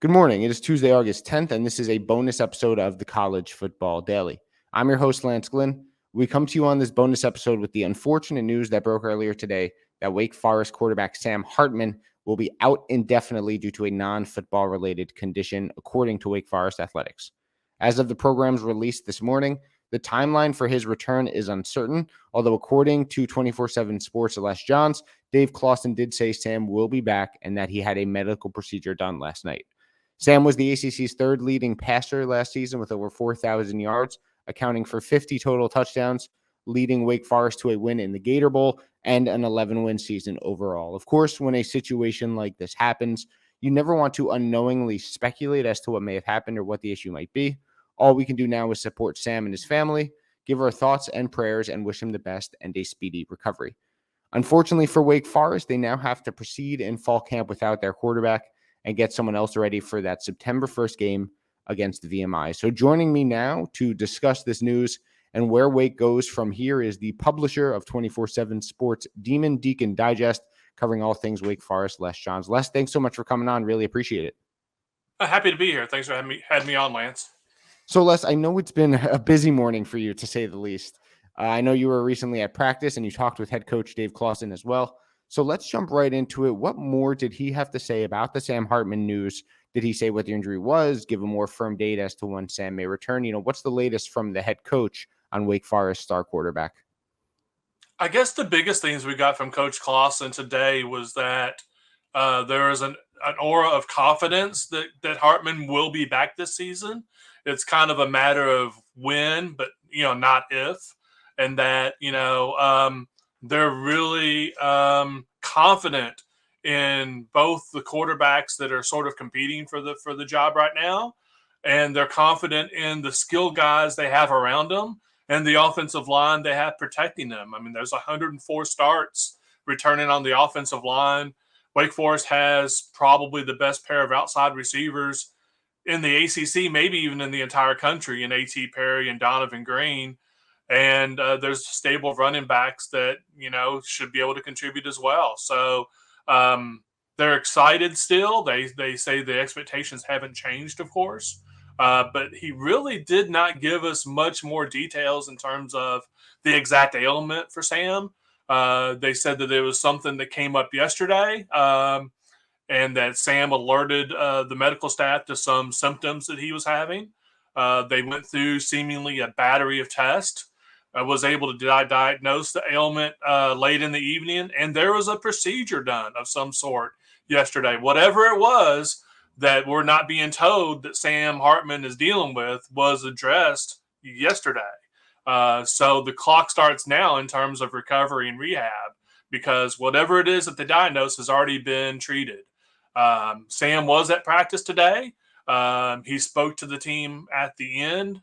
Good morning. It is Tuesday, August 10th, and this is a bonus episode of the College Football Daily. I'm your host, Lance Glinn. We come to you on this bonus episode with the unfortunate news that broke earlier today that Wake Forest quarterback Sam Hartman will be out indefinitely due to a non-football related condition, according to Wake Forest Athletics. As of the program's release this morning, the timeline for his return is uncertain, although according to 24/7 Sports' Les Johns, Dave Clawson did say Sam will be back and that he had a medical procedure done last night. Sam was the ACC's third leading passer last season with over 4,000 yards, accounting for 50 total touchdowns, leading Wake Forest to a win in the Gator Bowl and an 11-win season overall. Of course, when a situation like this happens, you never want to unknowingly speculate as to what may have happened or what the issue might be. All we can do now is support Sam and his family, give our thoughts and prayers, and wish him the best and a speedy recovery. Unfortunately for Wake Forest, they now have to proceed in fall camp without their quarterback and get someone else ready for that September 1st game against the VMI. So joining me now to discuss this news and where Wake goes from here is the publisher of 24/7 Sports, DemonDeaconDigest, covering all things Wake Forest, Les Johns. Les, thanks so much for coming on. Really appreciate it. Happy to be here. Thanks for having me on, Lance. So, Les, I know it's been a busy morning for you, to say the least. I know you were recently at practice and you talked with head coach Dave Clawson as well. So let's jump right into it. What more did he have to say about the Sam Hartman news? Did he say what the injury was, give a more firm date as to when Sam may return? What's the latest from the head coach on Wake Forest star quarterback? I guess the biggest things we got from Coach Clawson today was that there is an aura of confidence that Hartman will be back this season. It's kind of a matter of when, but, not if. And that, they're really confident in both the quarterbacks that are sort of competing for the job right now, and they're confident in the skill guys they have around them and the offensive line they have protecting them. I mean, there's 104 starts returning on the offensive line. Wake Forest has probably the best pair of outside receivers in the ACC, maybe even in the entire country, in A.T. Perry and Donovan Green. And there's stable running backs that, should be able to contribute as well. So they're excited still. They say the expectations haven't changed, of course. But he really did not give us much more details in terms of the exact ailment for Sam. They said that there was something that came up yesterday and that Sam alerted the medical staff to some symptoms that he was having. They went through seemingly a battery of tests. Was able to diagnose the ailment late in the evening, and there was a procedure done of some sort yesterday. Whatever it was that we're not being told that Sam Hartman is dealing with was addressed yesterday. So the clock starts now in terms of recovery and rehab, because whatever it is that the diagnosis has already been treated. Sam was at practice today. He spoke to the team at the end,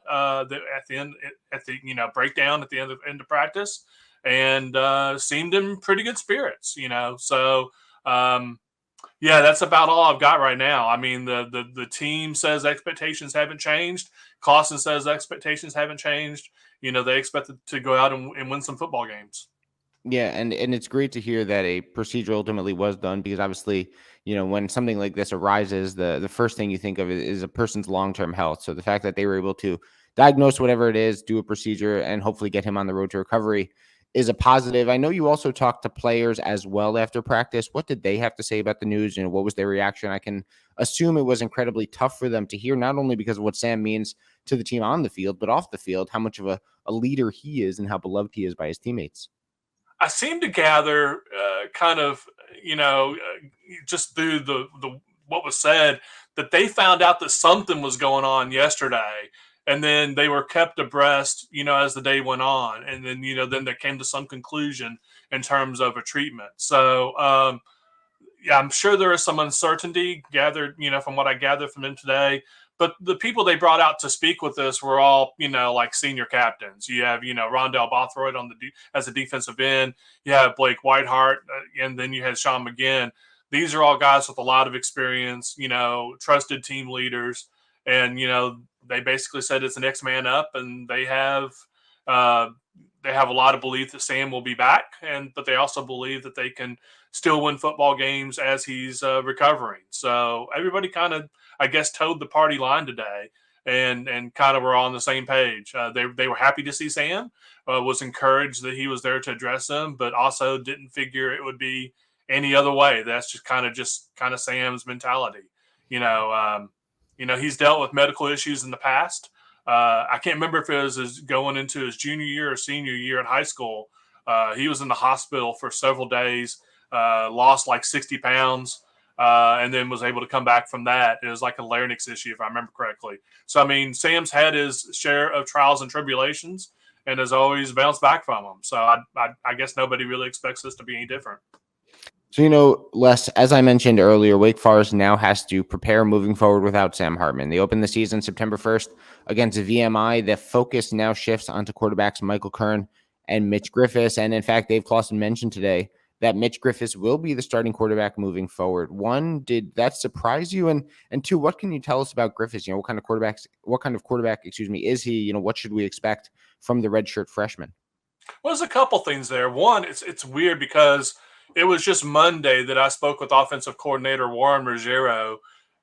breakdown at the end of practice, and seemed in pretty good spirits. So that's about all I've got right now. I mean, the team says expectations haven't changed. Clawson says expectations haven't changed. They expect to go out and win some football games. Yeah, and it's great to hear that a procedure ultimately was done, because obviously, when something like this arises, the first thing you think of is a person's long-term health. So the fact that they were able to diagnose whatever it is, do a procedure, and hopefully get him on the road to recovery is a positive. I know you also talked to players as well after practice. What did they have to say about the news? What was their reaction? I can assume it was incredibly tough for them to hear, not only because of what Sam means to the team on the field, but off the field, how much of a leader he is and how beloved he is by his teammates. I seem to gather just through the what was said, that they found out that something was going on yesterday, and then they were kept abreast, as the day went on. And then, then they came to some conclusion in terms of a treatment. So, I'm sure there is some uncertainty gathered, from what I gathered from them today. But the people they brought out to speak with us were all, like senior captains. You have, Rondell Bothroyd as a defensive end. You have Blake Whiteheart, and then you had Sean McGinn. These are all guys with a lot of experience, trusted team leaders. And, they basically said it's the next man up, and they have a lot of belief that Sam will be back, but they also believe that they can still win football games as he's recovering. So everybody I guess, towed the party line today and kind of were on the same page. They were happy to see Sam, was encouraged that he was there to address them, but also didn't figure it would be any other way. That's just kind of Sam's mentality. You know, he's dealt with medical issues in the past. I can't remember if it was going into his junior year or senior year in high school. He was in the hospital for several days, lost like 60 pounds, and then was able to come back from that. It was like a larynx issue, if I remember correctly. So, I mean, Sam's had his share of trials and tribulations and has always bounced back from them. So I guess nobody really expects this to be any different. So, Les, as I mentioned earlier, Wake Forest now has to prepare moving forward without Sam Hartman. They open the season September 1st against VMI. The focus now shifts onto quarterbacks Michael Kern and Mitch Griffis. And in fact, Dave Clawson mentioned today that Mitch Griffis will be the starting quarterback moving forward. One, did that surprise you? And two, what can you tell us about Griffis? What kind of quarterback, is he? What should we expect from the redshirt freshman? Well, there's a couple things there. One, it's weird because it was just Monday that I spoke with offensive coordinator Warren Ruggiero,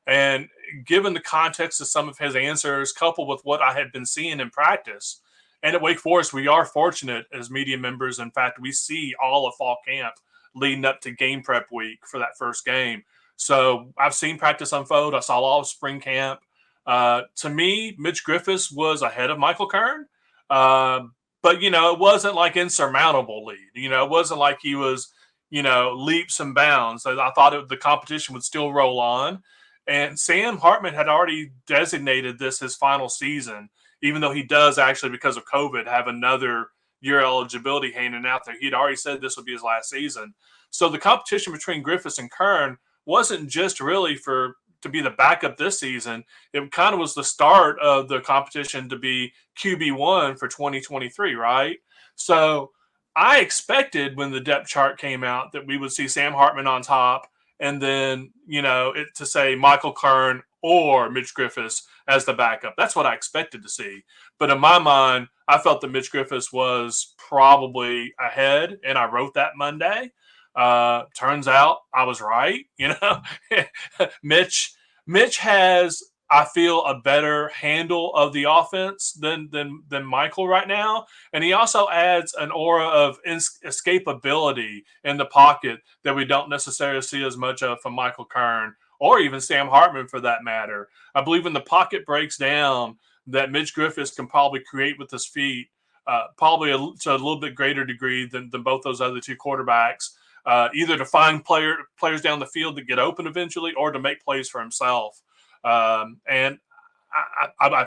and given the context of some of his answers, coupled with what I had been seeing in practice, and at Wake Forest, we are fortunate as media members. In fact, we see all of fall camp leading up to game prep week for that first game. So I've seen practice unfold. I saw all of spring camp. To me, Mitch Griffis was ahead of Michael Kern. But it wasn't like insurmountable lead. It wasn't like he was, leaps and bounds. I thought the competition would still roll on. And Sam Hartman had already designated this his final season, even though he does actually, because of COVID, have another year eligibility hanging out there. He'd already said this would be his last season. So the competition between Griffis and Kern wasn't just really to be the backup this season. It kind of was the start of the competition to be QB1 for 2023, right? So I expected when the depth chart came out that we would see Sam Hartman on top and then, to say Michael Kern or Mitch Griffis as the backup. That's what I expected to see. But in my mind, I felt that Mitch Griffis was probably ahead, and I wrote that Monday. Turns out I was right. Mitch has, I feel, a better handle of the offense than Michael right now, and he also adds an aura of escapability in the pocket that we don't necessarily see as much of from Michael Kern or even Sam Hartman for that matter. I believe when the pocket breaks down, that Mitch Griffis can probably create with his feet, probably to a little bit greater degree than both those other two quarterbacks. Either to find players down the field that get open eventually or to make plays for himself. And I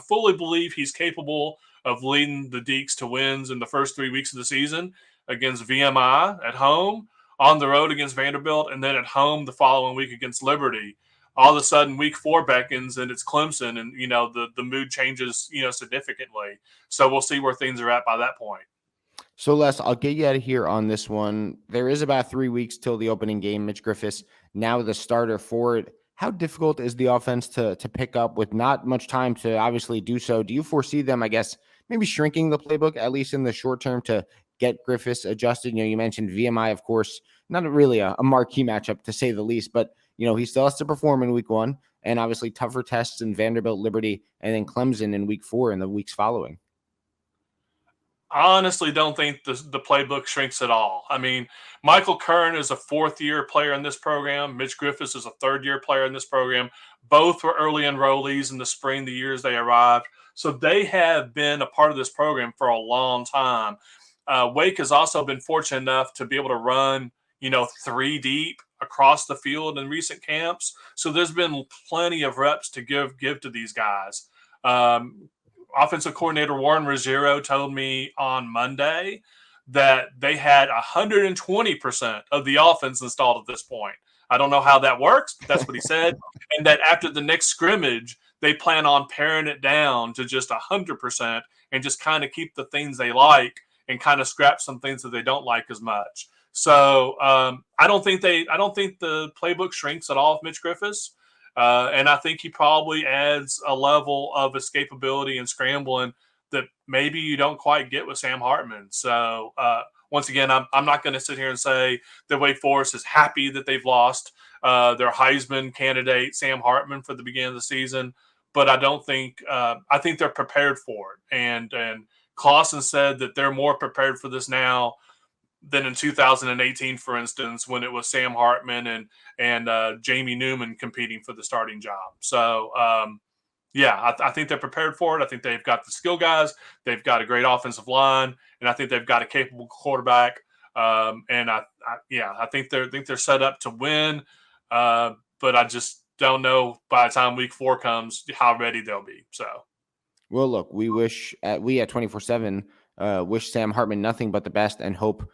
fully believe he's capable of leading the Deacs to wins in the first 3 weeks of the season against VMI at home, on the road against Vanderbilt, and then at home the following week against Liberty. All of a sudden, week 4 beckons and it's Clemson, and the mood changes significantly. So we'll see where things are at by that point. So, Les, I'll get you out of here on this one. There is about 3 weeks till the opening game. Mitch Griffis, now the starter for it. How difficult is the offense to pick up with not much time to obviously do so? Do you foresee them, I guess, maybe shrinking the playbook, at least in the short term, to get Griffis adjusted? You mentioned VMI, of course, not really a marquee matchup to say the least, but, he still has to perform in week 1 and obviously tougher tests in Vanderbilt, Liberty, and then Clemson in week 4 and the weeks following. I honestly don't think the playbook shrinks at all. I mean, Michael Kern is a 4th-year player in this program. Mitch Griffis is a 3rd-year player in this program. Both were early enrollees in the spring, the years they arrived. So they have been a part of this program for a long time. Wake has also been fortunate enough to be able to run, 3 deep across the field in recent camps. So there's been plenty of reps to give to these guys. Offensive coordinator Warren Ruggiero told me on Monday that they had 120% of the offense installed at this point. I don't know how that works, but that's what he said. And that after the next scrimmage, they plan on paring it down to just 100% and just kind of keep the things they like and kind of scrap some things that they don't like as much. So I don't think the playbook shrinks at all with Mitch Griffis. And I think he probably adds a level of escapability and scrambling that maybe you don't quite get with Sam Hartman. So once again, I'm not going to sit here and say that Wake Forest is happy that they've lost. their Heisman candidate, Sam Hartman, for the beginning of the season. But I don't think I think they're prepared for it. And Clawson said that they're more prepared for this now than in 2018, for instance, when it was Sam Hartman and Jamie Newman competing for the starting job. So, I think they're prepared for it. I think they've got the skill guys. They've got a great offensive line, and I think they've got a capable quarterback. And I think they're set up to win. But I just don't know by the time week 4 comes how ready they'll be. So, well, look, we at 24/7 wish Sam Hartman nothing but the best and hope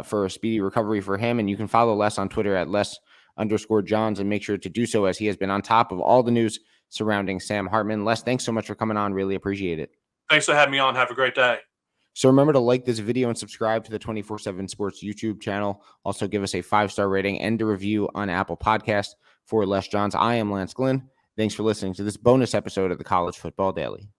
for a speedy recovery for him. And you can follow Les on Twitter at Les_Johns and make sure to do so, as he has been on top of all the news surrounding Sam Hartman. Les, thanks so much for coming on. Really appreciate it. Thanks for having me on. Have a great day. So remember to like this video and subscribe to the 24/7 Sports YouTube channel. Also give us a 5-star rating and a review on Apple Podcast. For Les Johns, I am Lance Glinn. Thanks for listening to this bonus episode of the College Football Daily.